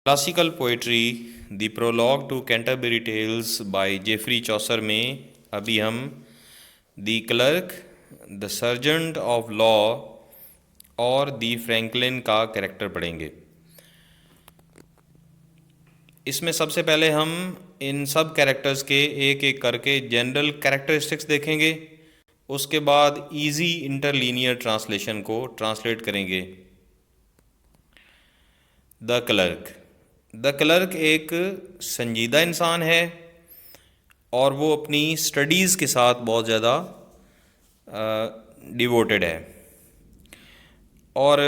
Classical poetry the prologue to Canterbury tales by Geoffrey Chaucer میں ابھی ہم دی clerk, the sergeant of لا اور دی Franklin کا کریکٹر پڑھیں گے۔ اس میں سب سے پہلے ہم ان سب کریکٹرز کے ایک ایک کر کے جنرل کریکٹرسٹکس دیکھیں گے، اس کے بعد ایزی انٹرلینئر ٹرانسلیشن کو ٹرانسلیٹ کریں گے۔ دا کلرک ایک سنجیدہ انسان ہے اور وہ اپنی اسٹڈیز کے ساتھ بہت زیادہ ڈیووٹڈ ہے، اور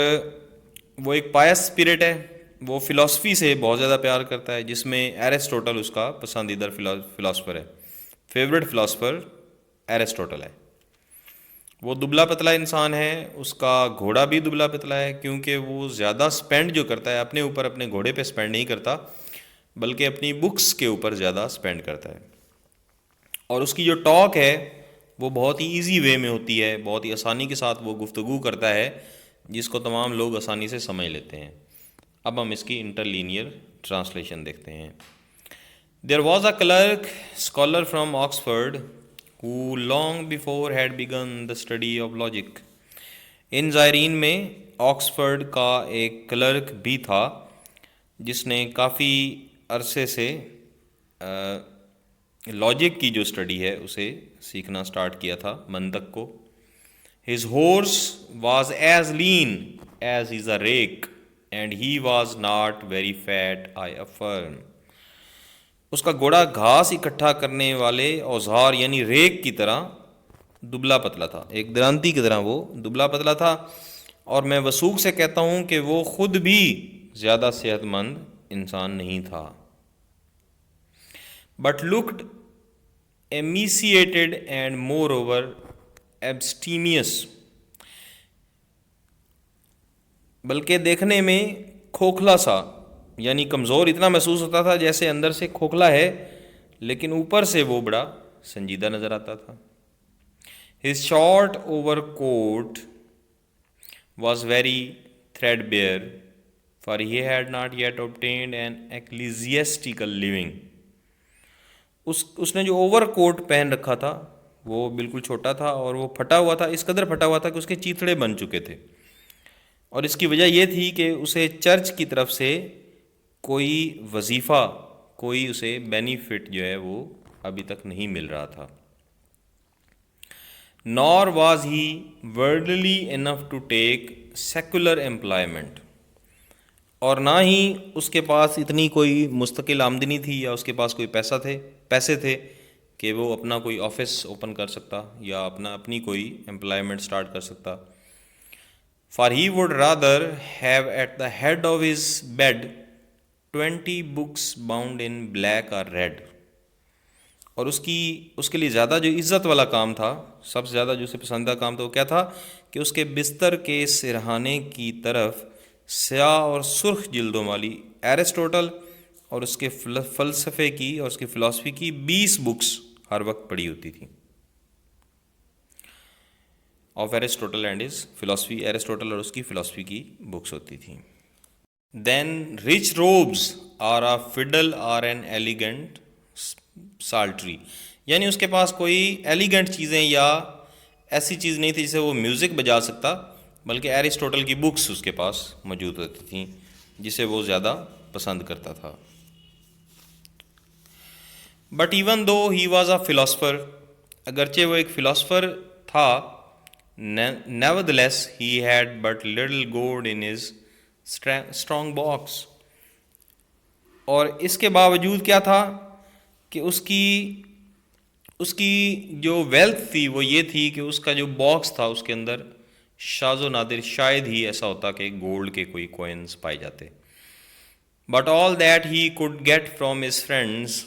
وہ ایک پائس اسپرٹ ہے۔ وہ فلاسفی سے بہت زیادہ پیار کرتا ہے، جس میں ایرسٹوٹل اس کا پسندیدہ فلاسفر ہے۔ فیوریٹ فلاسفر ایرسٹوٹل ہے۔ وہ دبلا پتلا انسان ہے، اس کا گھوڑا بھی دبلا پتلا ہے، کیونکہ وہ زیادہ سپینڈ جو کرتا ہے اپنے اوپر، اپنے گھوڑے پہ سپینڈ نہیں کرتا بلکہ اپنی بکس کے اوپر زیادہ سپینڈ کرتا ہے۔ اور اس کی جو ٹاک ہے وہ بہت ہی ایزی وے میں ہوتی ہے، بہت ہی آسانی کے ساتھ وہ گفتگو کرتا ہے جس کو تمام لوگ آسانی سے سمجھ لیتے ہیں۔ اب ہم اس کی انٹرلینئر ٹرانسلیشن دیکھتے ہیں۔ There was a clerk, scholar from Oxford, who long before had begun the study of logic. ان زائرین میں آکسفورڈ کا ایک کلرک بھی تھا جس نے کافی عرصے سے لاجک کی جو اسٹڈی ہے اسے سیکھنا سٹارٹ کیا تھا، منطق کو۔ His horse was as lean as is a rake, and he was not very fat, I affirm. اس کا گھوڑا گھاس اکٹھا کرنے والے اوزار یعنی ریک کی طرح دبلا پتلا تھا، ایک درانتی کی طرح وہ دبلا پتلا تھا، اور میں وثوق سے کہتا ہوں کہ وہ خود بھی زیادہ صحت مند انسان نہیں تھا۔ But looked emaciated and moreover abstemious. بلکہ دیکھنے میں کھوکھلا سا یعنی کمزور اتنا محسوس ہوتا تھا جیسے اندر سے کھوکھلا ہے لیکن اوپر سے وہ بڑا سنجیدہ نظر آتا تھا۔ His short overcoat was very threadbare, for he had not yet obtained an ecclesiastical living. اس نے جو اوور کوٹ پہن رکھا تھا وہ بالکل چھوٹا تھا اور وہ پھٹا ہوا تھا، اس قدر پھٹا ہوا تھا کہ اس کے چیتڑے بن چکے تھے، اور اس کی وجہ یہ تھی کہ اسے چرچ کی طرف سے کوئی وظیفہ، کوئی اسے بینیفٹ جو ہے وہ ابھی تک نہیں مل رہا تھا۔ Nor was he worldly enough to take secular employment. اور نہ ہی اس کے پاس اتنی کوئی مستقل آمدنی تھی یا اس کے پاس کوئی پیسے تھے کہ وہ اپنا کوئی آفس اوپن کر سکتا یا اپنی کوئی امپلائمنٹ سٹارٹ کر سکتا۔ For he would rather have at the head of his bed 20 books bound in black or red. اور اس کے لیے زیادہ جو عزت والا کام تھا، سب سے زیادہ جو اسے پسندیدہ کام تھا وہ کیا تھا کہ اس کے بستر کے سرہانے کی طرف سیاہ اور سرخ جلدوں والی ایرسٹوٹل اور اس کے فلسفے کی اور اس کی فلاسفی کی 20 بکس ہر وقت پڑھی ہوتی تھیں۔ Of Aristotle and his philosophy, Aristotle اور اس کی فلاسفی کی بکس ہوتی تھیں۔ Than rich robes or a fiddle or an elegant psaltery, یعنی اس کے پاس کوئی ایلیگنٹ چیزیں یا ایسی چیز نہیں تھی جسے وہ میوزک بجا سکتا، بلکہ ایرسٹوٹل کی بکس اس کے پاس موجود ہوتی تھیں جسے وہ زیادہ پسند کرتا تھا۔ But even though he was a philosopher, اگرچہ وہ ایک فلاسفر تھا، nevertheless he had but little gold in his strong box, اور اس کے باوجود کیا تھا کہ اس کی جو ویلتھ تھی وہ یہ تھی کہ اس کا جو باکس تھا اس کے اندر شاذ و نادر شاید ہی ایسا ہوتا کہ گولڈ کے کوئی کوئنز پائے جاتے۔ But all that he could get from his friends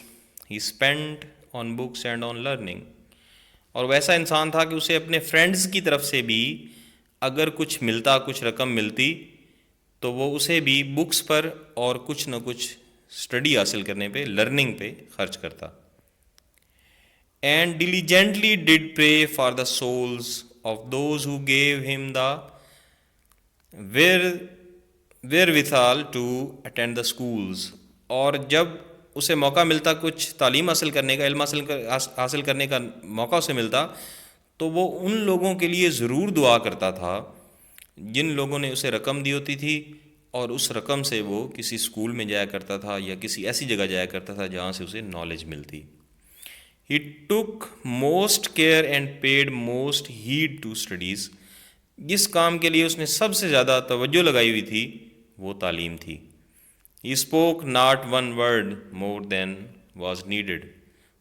he spend on books and on learning, اور ویسا انسان تھا کہ اسے اپنے فرینڈز کی طرف سے بھی اگر کچھ ملتا، کچھ رقم ملتی تو وہ اسے بھی بکس پر اور کچھ نہ کچھ اسٹڈی حاصل کرنے پہ، لرننگ پہ خرچ کرتا۔ And diligently did pray for the souls of those who gave him the wherewithal to attend the schools, اور جب اسے موقع ملتا کچھ تعلیم حاصل کرنے کا، علم حاصل کرنے کا موقع اسے ملتا، تو وہ ان لوگوں کے لیے ضرور دعا کرتا تھا جن لوگوں نے اسے رقم دی ہوتی تھی، اور اس رقم سے وہ کسی اسکول میں جایا کرتا تھا یا کسی ایسی جگہ جایا کرتا تھا جہاں سے اسے نالج ملتی. He took most care and paid most heed to studies. جس کام کے لیے اس نے سب سے زیادہ توجہ لگائی ہوئی تھی وہ تعلیم تھی. He spoke not one word more than was needed.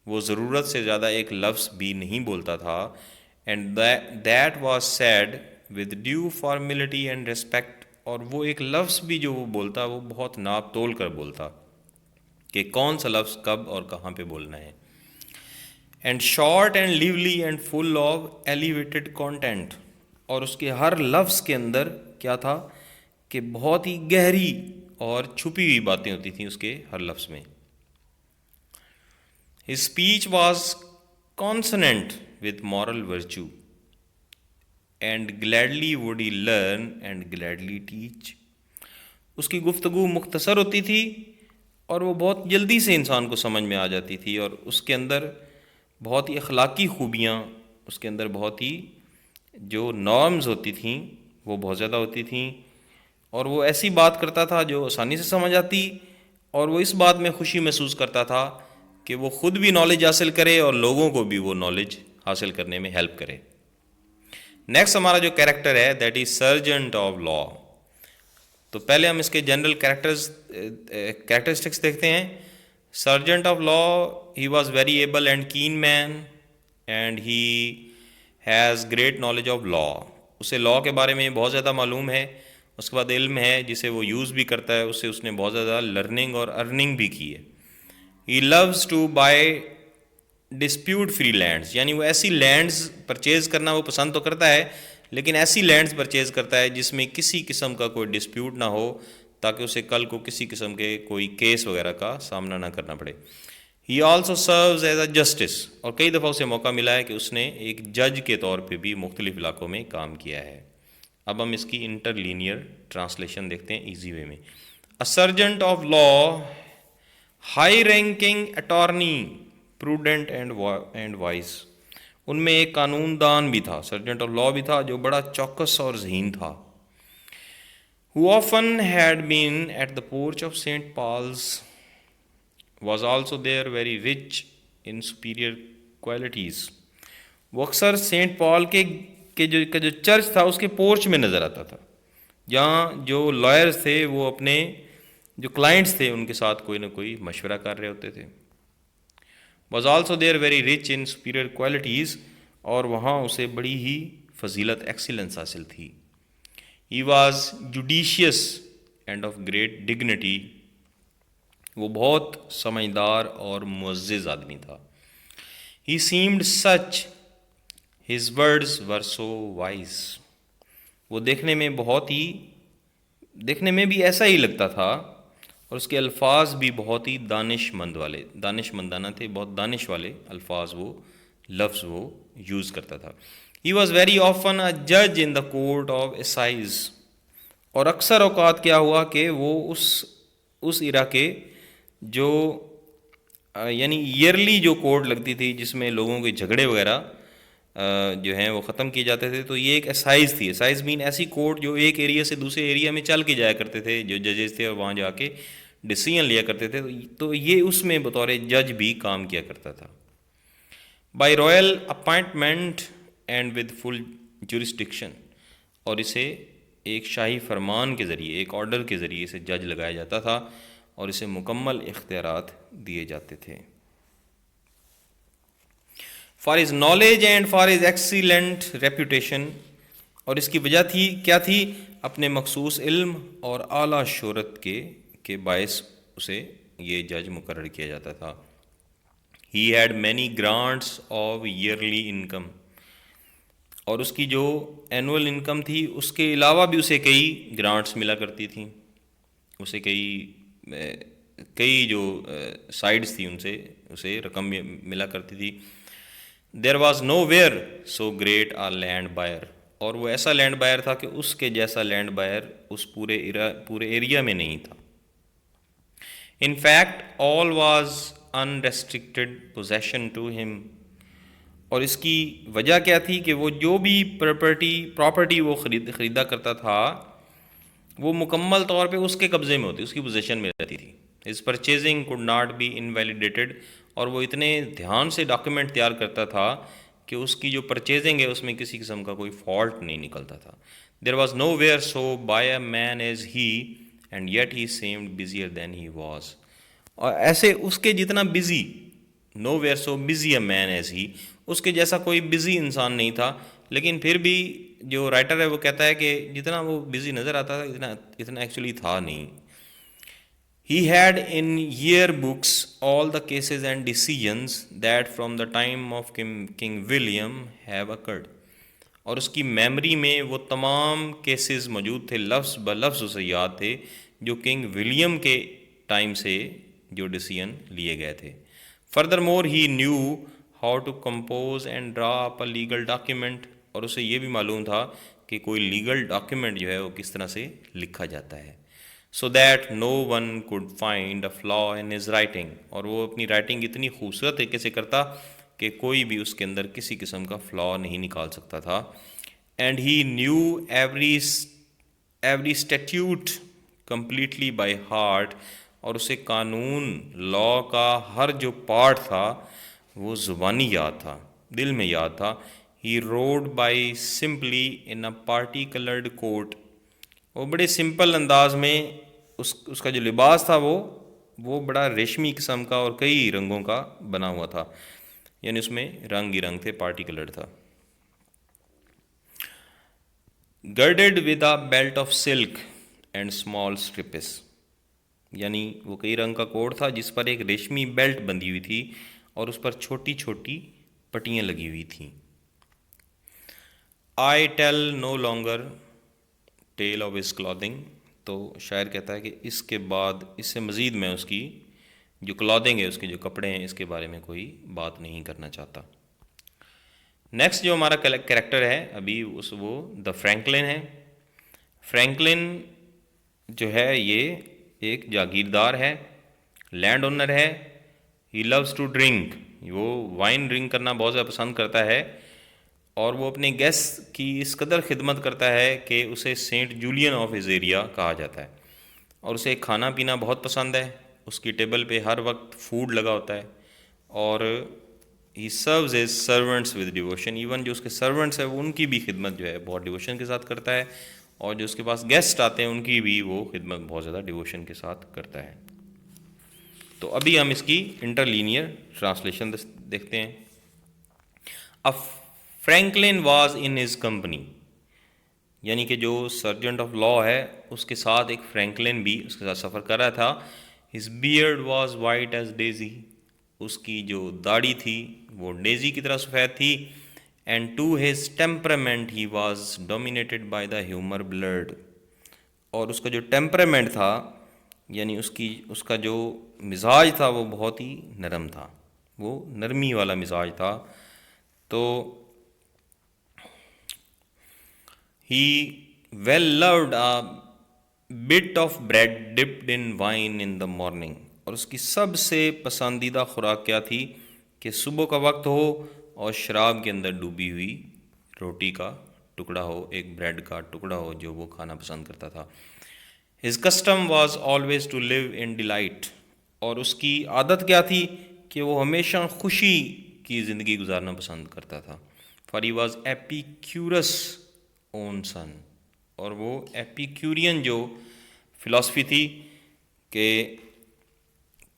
وہ ضرورت سے زیادہ ایک لفظ بھی نہیں بولتا تھا. And that was said with due formality and respect. اور وہ ایک لفظ بھی جو وہ بولتا وہ بہت ناپ تول کر بولتا کہ کون سا لفظ کب اور کہاں پہ بولنا ہے. And short and lively and full of elevated content. اور اس کے ہر لفظ کے اندر کیا تھا کہ بہت ہی گہری اور چھپی ہوئی باتیں ہوتی تھیں اس کے ہر لفظ میں. His speech was consonant with moral virtue and gladly would he learn and gladly teach. اس کی گفتگو مختصر ہوتی تھی اور وہ بہت جلدی سے انسان کو سمجھ میں آ جاتی تھی، اور اس کے اندر بہت ہی اخلاقی خوبیاں، اس کے اندر بہت ہی جو نارمز ہوتی تھیں وہ بہت زیادہ ہوتی تھیں، اور وہ ایسی بات کرتا تھا جو آسانی سے سمجھ آتی، اور وہ اس بات میں خوشی محسوس کرتا تھا کہ وہ خود بھی نالج حاصل کرے اور لوگوں کو بھی وہ نالج حاصل کرنے میں ہیلپ کرے. نیکسٹ ہمارا جو کیریکٹر ہے دیٹ از سرجنٹ آف لا. تو پہلے ہم اس کے جنرل کیریکٹرسٹکس دیکھتے ہیں. Sergeant of law, he was very able and keen man and he has great knowledge of law. اسے لا کے بارے میں بہت زیادہ معلوم ہے، اس کے بعد علم ہے جسے وہ یوز بھی کرتا ہے، اس نے بہت زیادہ لرننگ اور ارننگ بھی کی ہے. He loves to buy dispute free lands. یعنی وہ ایسی لینڈز پرچیز کرنا وہ پسند تو کرتا ہے، لیکن ایسی لینڈز پرچیز کرتا ہے جس میں کسی قسم کا کوئی ڈسپیوٹ نہ ہو، تاکہ اسے کل کو کسی قسم کے کوئی کیس وغیرہ کا سامنا نہ کرنا پڑے. He also serves as a justice. اور کئی دفعہ اسے موقع ملا ہے کہ اس نے ایک جج کے طور پہ بھی مختلف علاقوں میں کام کیا ہے. اب ہم اس کی انٹر لینئر ٹرانسلیشن دیکھتے ہیں ایزی وے میں. A sergeant of law, high ranking attorney, prudent and wise. ان میں ایک قانون دان بھی تھا، سرجنٹ آف لا بھی تھا جو بڑا چوکس اور ذہین تھا. who often had been at the porch of St. Paul's, was also there very rich in superior qualities. وہ اکثر سینٹ پال کے جو چرچ تھا اس کے پورچ میں نظر آتا تھا، جہاں جو لائرز تھے وہ اپنے جو کلائنٹس تھے ان کے ساتھ کوئی نہ کوئی مشورہ کر رہے ہوتے تھے. was also there very rich in superior qualities. اور وہاں اسے بڑی ہی فضیلت ایکسیلنس حاصل تھی. He was judicious and of great dignity. وہ بہت سمجھدار اور معزز آدمی تھا. He seemed such. His words were so wise. وہ دیکھنے میں بھی ایسا ہی لگتا تھا، اور اس کے الفاظ بھی بہت ہی دانش مندانہ تھے. بہت دانش والے الفاظ لفظ وہ یوز کرتا تھا. He was very often a judge in the court of assize. اور اکثر اوقات کیا ہوا کہ وہ اس ایرا کے جو یعنی ایئرلی جو کورٹ لگتی تھی جس میں لوگوں کے جھگڑے وغیرہ جو ہیں وہ ختم کیے جاتے تھے، تو یہ ایک اسائز تھی. اسائز مین ایسی کورٹ جو ایک ایریا سے دوسرے ایریا میں چل کے جایا کرتے تھے، جو ججز تھے اور وہاں جا کے ڈیسیژن لیا کرتے تھے. تو یہ اس میں بطور جج بھی کام کیا کرتا تھا. By royal appointment and with full jurisdiction. اور اسے ایک شاہی فرمان کے ذریعے، ایک آرڈر کے ذریعے اسے جج لگایا جاتا تھا اور اسے مکمل اختیارات دیے جاتے تھے. For his knowledge and for his excellent reputation. اور اس کی وجہ کیا تھی؟ اپنے مخصوص علم اور اعلیٰ شہرت کے باعث اسے یہ جج مقرر کیا جاتا تھا. He had many grants of yearly income. اور اس کی جو اینول انکم تھی اس کے علاوہ بھی اسے کئی گرانٹس ملا کرتی تھیں، اسے کئی جو سائڈس تھیں ان سے اسے رقم ملا کرتی تھی. There was nowhere so great a land buyer. اور وہ ایسا لینڈ بائر تھا کہ اس کے جیسا لینڈ بائر اس پورے ایریا میں نہیں تھا. In fact all was unrestricted possession to him. اور اس کی وجہ کیا تھی کہ وہ جو بھی پراپرٹی وہ خریدا کرتا تھا وہ مکمل طور پہ اس کے قبضے میں ہوتی، اس کی پوزیشن میں رہتی تھی. His purchasing could not be invalidated. اور وہ اتنے دھیان سے ڈاکیومنٹ تیار کرتا تھا کہ اس کی جو پرچیزنگ ہے اس میں کسی قسم کا کوئی فالٹ نہیں نکلتا تھا. There was nowhere so busy a man as he and yet he seemed busier than he was. اور ایسے اس کے جتنا busy, nowhere so busy a man as he, اس کے جیسا کوئی بزی انسان نہیں تھا، لیکن پھر بھی جو رائٹر ہے وہ کہتا ہے کہ جتنا وہ بزی نظر آتا تھا اتنا ایکچولی تھا نہیں. He had in year books all the cases and decisions that from the time of King William have occurred. اور اس کی میمری میں وہ تمام کیسز موجود تھے، لفظ بلفظ اسے یاد تھے جو کنگ ولیم کے ٹائم سے جو ڈیسیژن لیے گئے تھے. Furthermore he knew how to compose and draw up a legal document. اور اسے یہ بھی معلوم تھا کہ کوئی لیگل ڈاکیومنٹ جو ہے وہ کس طرح سے لکھا جاتا ہے. So that no one could find a فلا ان ہز رائٹنگ. اور وہ اپنی رائٹنگ اتنی خوبصورت طریقے سے کرتا کہ کوئی بھی اس کے اندر کسی قسم کا فلا نہیں نکال سکتا تھا. And he knew every statute completely by heart. اور اسے قانون لا کا ہر جو پارٹ تھا وہ زبانی یاد تھا، دل میں یاد تھا. He rode but simply in a party coloured coat. وہ بڑے سمپل انداز میں اس کا جو لباس تھا وہ بڑا ریشمی قسم کا اور کئی رنگوں کا بنا ہوا تھا، یعنی اس میں رنگ ہی رنگ تھے، پارٹی کلرڈ تھا. Girded with a belt of silk and small stripes. یعنی وہ کئی رنگ کا کوٹ تھا جس پر ایک ریشمی بیلٹ بندھی ہوئی تھی اور اس پر چھوٹی چھوٹی پٹیاں لگی ہوئی تھیں. I tell no longer tell of his clothing. تو شاعر کہتا ہے کہ اس کے بعد اس سے مزید میں اس کی جو کلودنگ ہے، اس کے جو کپڑے ہیں، اس کے بارے میں کوئی بات نہیں کرنا چاہتا. نیکسٹ جو ہمارا کریکٹر ہے ابھی وہ دا فرینکلن ہے. فرینکلن جو ہے یہ ایک جاگیردار ہے، لینڈ اونر ہے. He loves to drink. وہ وائن ڈرنک کرنا بہت زیادہ پسند کرتا ہے، اور وہ اپنے گیسٹ کی اس قدر خدمت کرتا ہے کہ اسے Saint Julian of his area کہا جاتا ہے. اور اسے کھانا پینا بہت پسند ہے، اس کی ٹیبل پہ ہر وقت فوڈ لگا ہوتا ہے. اور he serves his servants with devotion. Even جو اس کے سرونٹس ہیں وہ ان کی بھی خدمت جو ہے بہت ڈیووشن کے ساتھ کرتا ہے، اور جو اس کے پاس گیسٹ آتے ہیں ان کی بھی وہ خدمت بہت زیادہ ڈیووشن کے ساتھ کرتا ہے. تو ابھی ہم اس کی انٹرلینئر ٹرانسلیشن دیکھتے ہیں. Franklin was in his company. یعنی کہ جو سرجنٹ آف لا ہے اس کے ساتھ ایک فرینکلن بھی اس کے ساتھ سفر کر رہا تھا. His beard was white as daisy. اس کی جو داڑھی تھی وہ ڈیزی کی طرح سفید تھی. And to his temperament he was dominated by the humour blood. اور اس کا جو ٹیمپرامنٹ تھا، یعنی اس کا جو مزاج تھا وہ بہت ہی نرم تھا، وہ نرمی والا مزاج تھا. تو he well loved a bit of bread dipped in wine in the morning. اور اس کی سب سے پسندیدہ خوراک کیا تھی کہ صبح کا وقت ہو اور شراب کے اندر ڈوبی ہوئی روٹی کا ٹکڑا ہو، ایک بریڈ کا ٹکڑا ہو جو وہ کھانا پسند کرتا تھا. His custom was always to live in delight. اور اس کی عادت کیا تھی کہ وہ ہمیشہ خوشی کی زندگی گزارنا پسند کرتا تھا. فار ہی واز ایپیکیورس اون سن. اور وہ ایپیکیورین جو فلاسفی تھی کہ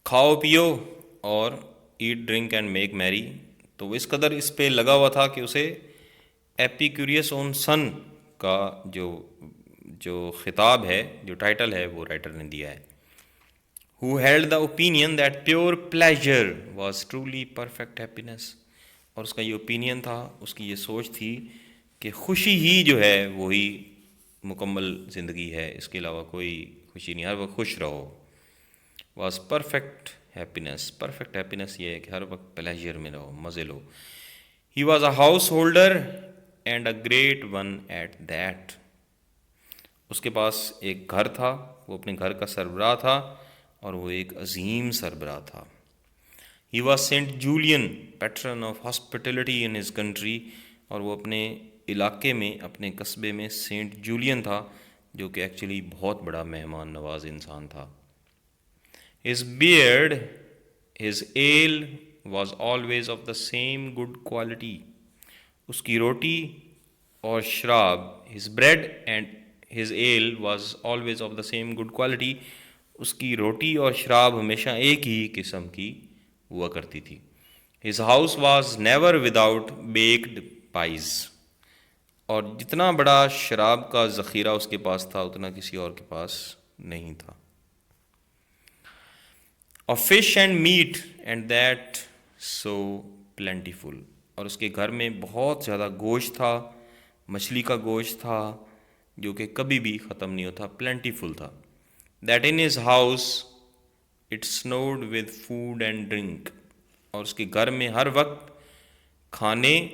کھاؤ پیو اور ایٹ ڈرنک اینڈ میک میری، تو وہ اس قدر اس پہ لگا ہوا تھا کہ اسے ایپیکیوریس اون سن کا جو خطاب ہے، جو ٹائٹل ہے، وہ رائٹر نے دیا ہے. who held the opinion that pure pleasure was truly perfect happiness. اور اس کا یہ اوپینین تھا، اس کی یہ سوچ تھی کہ خوشی ہی جو ہے وہی مکمل زندگی ہے، اس کے علاوہ کوئی خوشی نہیں، ہر وقت خوش رہو. Was perfect happiness. Perfect happiness یہ ہے کہ ہر وقت پلیجر میں رہو، مزے لو. He was a householder and a great one at that. اس کے پاس ایک گھر تھا، وہ اپنے گھر کا سربراہ تھا، اور وہ ایک عظیم سربراہ تھا. He was sent Julian pattern of hospitality in his country, اور وہ اپنے علاقے میں، اپنے قصبے میں سینٹ جولین تھا، جو کہ ایکچولی بہت بڑا مہمان نواز انسان تھا. His beard, his ale was always of the same good quality. اس کی روٹی اور شراب، his bread and his ale was always of the same good quality. اس کی روٹی اور شراب ہمیشہ ایک ہی قسم کی ہوا کرتی تھی. His house was never without baked pies. اور جتنا بڑا شراب کا ذخیرہ اس کے پاس تھا اتنا کسی اور کے پاس نہیں تھا. Of fish and meat and that so plentiful. اور اس کے گھر میں بہت زیادہ گوشت تھا، مچھلی کا گوشت تھا، جو کہ کبھی بھی ختم نہیں ہوتا، پلینٹیفل تھا. That in his house it snowed with food and drink. اور اس کے گھر میں ہر وقت کھانے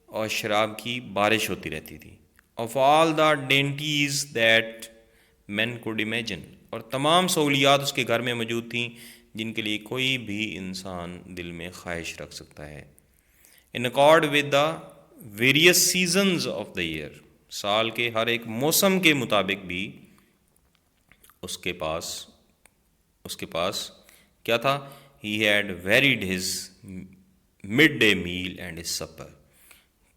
اور شراب کی بارش ہوتی رہتی تھی. Of all the dainties that men could imagine. اور تمام سہولیات اس کے گھر میں موجود تھیں جن کے لیے کوئی بھی انسان دل میں خواہش رکھ سکتا ہے. In accord with the various seasons of the year. سال کے ہر ایک موسم کے مطابق بھی اس کے پاس کیا تھا؟ He head varied his mid day male and his super.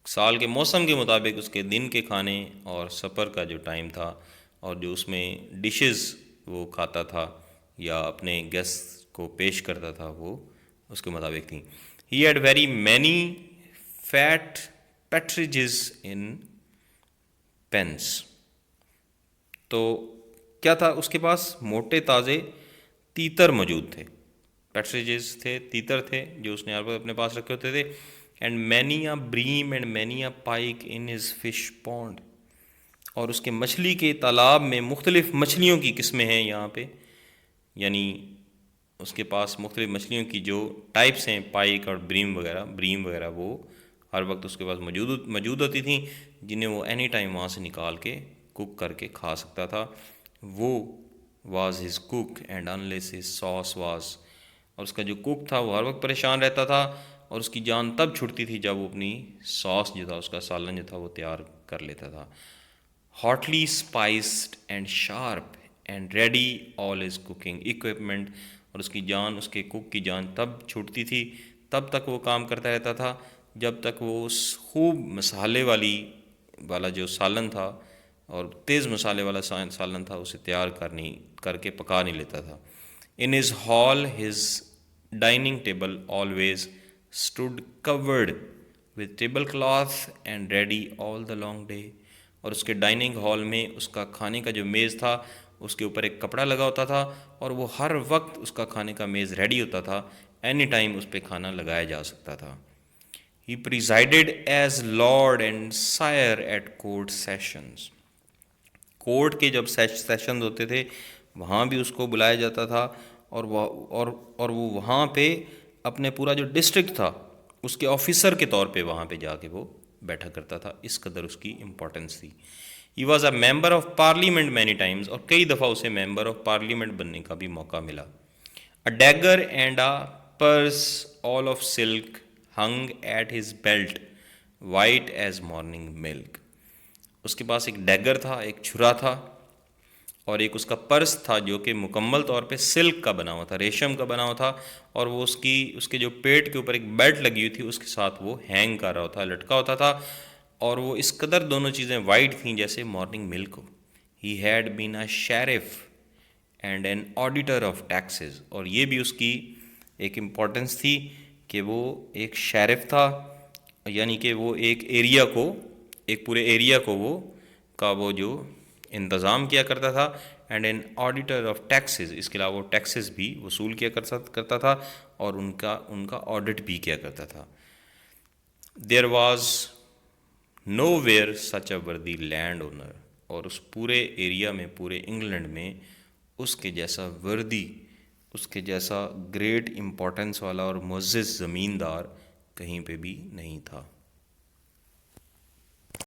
سال کے موسم کے مطابق اس کے دن کے کھانے اور سپر کا جو ٹائم تھا، اور جو اس میں ڈشز وہ کھاتا تھا یا اپنے گیسٹ کو پیش کرتا تھا، وہ اس کے مطابق تھیں. He had very many fat partridges in pens. تو کیا تھا اس کے پاس؟ موٹے تازے تیتر موجود تھے. پیٹریجز تھے، تیتر تھے جو اس نے ہر وقت اپنے پاس رکھے ہوتے تھے. And many a bream and many a pike in his fish pond. اور اس کے مچھلی کے تالاب میں مختلف مچھلیوں کی قسمیں ہیں یہاں پہ، یعنی اس کے پاس مختلف مچھلیوں کی جو ٹائپس ہیں، پائک اور بریم وغیرہ وہ ہر وقت اس کے پاس موجود ہوتی تھیں، جنہیں وہ اینی ٹائم وہاں سے نکال کے کوک کر کے کھا سکتا تھا. وہ was his cook and unless his sauce was. اور اس کا جو کوک تھا وہ ہر وقت پریشان رہتا تھا، اور اس کی جان تب چھٹتی تھی جب وہ اپنی ساس جو تھا، اس کا سالن جو تھا وہ تیار کر لیتا تھا. Hotly spiced and sharp and ready all his cooking equipment. اور اس کی جان، اس کے کوک کی جان تب چھوٹتی تھی، تب تک وہ کام کرتا رہتا تھا جب تک وہ اس خوب مسالے والا جو سالن تھا اور تیز مسالے والا سالن تھا اسے تیار کر کے پکا نہیں لیتا تھا. In his hall his dining table always stood chord with table cloth and ready all the long day. اور اس کے ڈائننگ ہال میں اس کا کھانے کا جو میز تھا اس کے اوپر ایک کپڑا لگا ہوتا تھا، اور وہ ہر وقت اس کا کھانے کا میز ریڈی ہوتا تھا، اینی ٹائم اس پہ کھانا لگایا جا سکتا تھا. ہی پریزائڈیڈ ایز لارڈ اینڈ سائر ایٹ کورٹ سیشنز. کورٹ کے جب سیشنز ہوتے تھے وہاں بھی اس کو بلایا جاتا تھا، اور وہ وہاں پہ اپنے پورا جو ڈسٹرکٹ تھا اس کے آفیسر کے طور پہ وہاں پہ جا کے وہ بیٹھا کرتا تھا. اس قدر اس کی امپورٹنس تھی. ہی was a member of parliament many Times. اور کئی دفعہ اسے ممبر آف پارلیمنٹ بننے کا بھی موقع ملا. A dagger and a purse all of silk hung at his belt white as morning milk. اس کے پاس ایک ڈیگر تھا، ایک چھرا تھا، اور ایک اس کا پرس تھا جو کہ مکمل طور پہ سلک کا بنا ہوا تھا، ریشم کا بنا ہوا تھا، اور وہ اس کے جو پیٹ کے اوپر ایک بیلٹ لگی ہوئی تھی اس کے ساتھ وہ ہینگ کر رہا ہوتا، لٹکا ہوتا تھا، اور وہ اس قدر دونوں چیزیں وائٹ تھیں جیسے مارننگ ملک ہو. He had been a sheriff and an auditor of taxes. اور یہ بھی اس کی ایک امپورٹنس تھی کہ وہ ایک شیرف تھا، یعنی کہ وہ ایک پورے ایریا کو وہ جو انتظام کیا کرتا تھا. And an auditor of taxes. اس کے علاوہ وہ ٹیکسز بھی وصول کیا کرتا تھا اور ان کا آڈٹ بھی کیا کرتا تھا. There was know where such اے وردی لینڈ اونر. اور اس پورے ایریا میں، پورے انگلینڈ میں اس کے جیسا وردی، اس کے جیسا گریٹ امپورٹنس والا اور معزز زمیندار کہیں پہ بھی نہیں تھا.